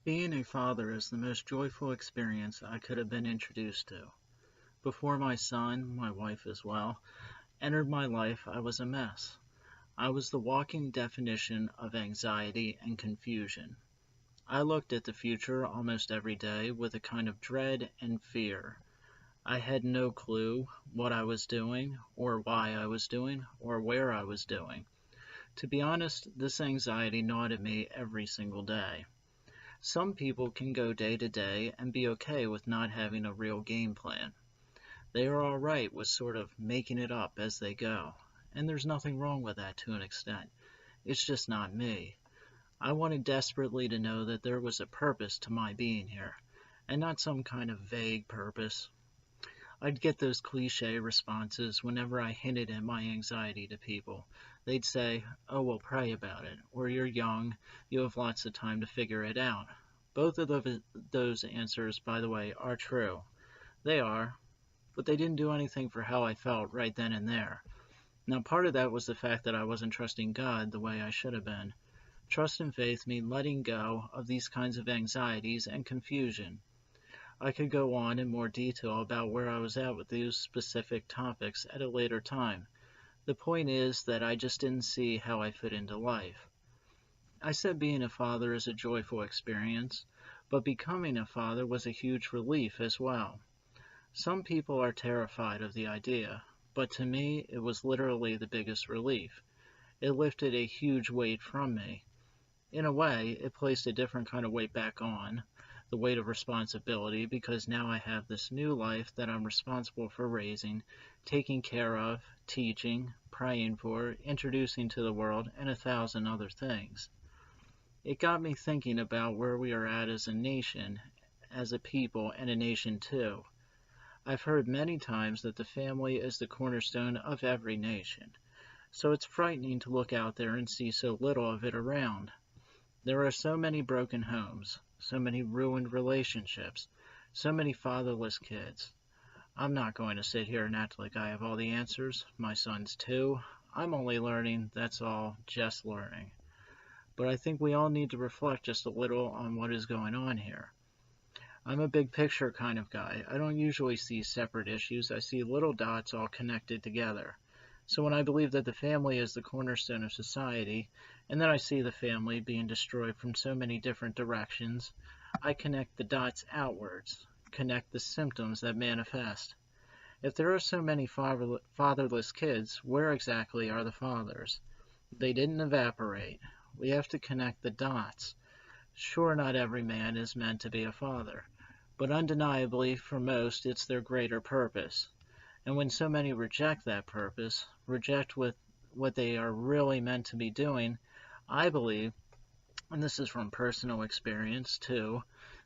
Being a father is the most joyful experience I could have been introduced to. Before my son, my wife as well, entered my life, I was a mess. I was the walking definition of anxiety and confusion. I looked at the future almost every day with a kind of dread and fear. I had no clue what I was doing, or why I was doing, or where I was doing. To be honest, this anxiety gnawed at me every single day. Some people can go day to day and be okay with not having a real game plan. They are alright with sort of making it up as they go. And there's nothing wrong with that to an extent. It's just not me. I wanted desperately to know that there was a purpose to my being here, and not some kind of vague purpose. I'd get those cliche responses whenever I hinted at my anxiety to people. They'd say, "Oh, we'll pray about it," or "You're young, you have lots of time to figure it out." Both of those answers, by the way, are true. They are, but they didn't do anything for how I felt right then and there. Now, part of that was the fact that I wasn't trusting God the way I should have been. Trust and faith mean letting go of these kinds of anxieties and confusion. I could go on in more detail about where I was at with these specific topics at a later time. The point is that I just didn't see how I fit into life. I said being a father is a joyful experience, but becoming a father was a huge relief as well. Some people are terrified of the idea, but to me it was literally the biggest relief. It lifted a huge weight from me. In a way, it placed a different kind of weight back on, the weight of responsibility, because now I have this new life that I'm responsible for raising, taking care of, teaching, praying for, introducing to the world, and 1,000 other things. It got me thinking about where we are at as a nation, as a people, and a nation too. I've heard many times that the family is the cornerstone of every nation, so it's frightening to look out there and see so little of it around. There are so many broken homes, so many ruined relationships, so many fatherless kids. I'm not going to sit here and act like I have all the answers. My son's two. I'm only learning, that's all, just learning. But I think we all need to reflect just a little on what is going on here. I'm a big picture kind of guy. I don't usually see separate issues. I see little dots all connected together. So when I believe that the family is the cornerstone of society, and then I see the family being destroyed from so many different directions, I connect the dots outwards, connect the symptoms that manifest. If there are so many fatherless kids, where exactly are the fathers? They didn't evaporate. We have to connect the dots. Sure, not every man is meant to be a father, but undeniably for most it's their greater purpose. And when so many reject that purpose, reject what they are really meant to be doing, I believe, and this is from personal experience too,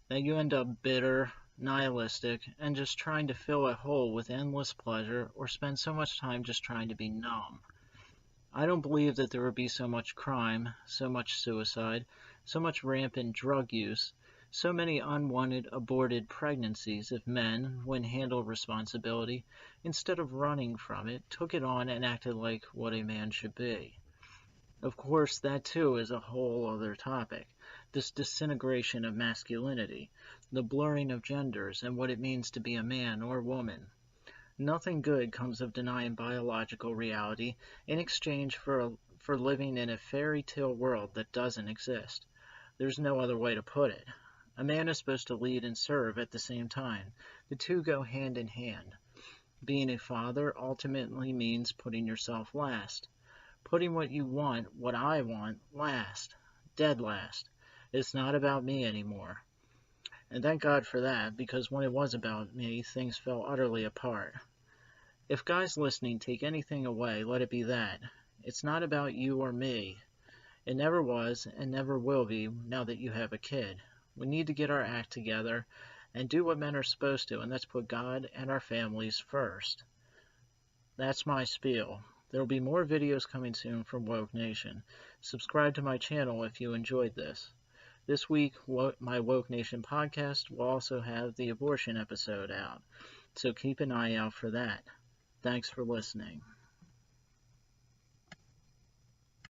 that you end up bitter, nihilistic, and just trying to fill a hole with endless pleasure or spend so much time just trying to be numb. I don't believe that there would be so much crime, so much suicide, so much rampant drug use, so many unwanted aborted pregnancies if men, when handled responsibility, instead of running from it, took it on and acted like what a man should be. Of course, that too is a whole other topic. This disintegration of masculinity, the blurring of genders, and what it means to be a man or woman. Nothing good comes of denying biological reality in exchange for living in a fairy tale world that doesn't exist. There's no other way to put it. A man is supposed to lead and serve at the same time. The two go hand in hand. Being a father ultimately means putting yourself last. Putting what you want, what I want, last. Dead last. It's not about me anymore. And thank God for that, because when it was about me, things fell utterly apart. If guys listening take anything away, let it be that. It's not about you or me. It never was and never will be now that you have a kid. We need to get our act together and do what men are supposed to, and that's put God and our families first. That's my spiel. There will be more videos coming soon from Woke Nation. Subscribe to my channel if you enjoyed this. This week, my Woke Nation podcast will also have the abortion episode out, so keep an eye out for that. Thanks for listening.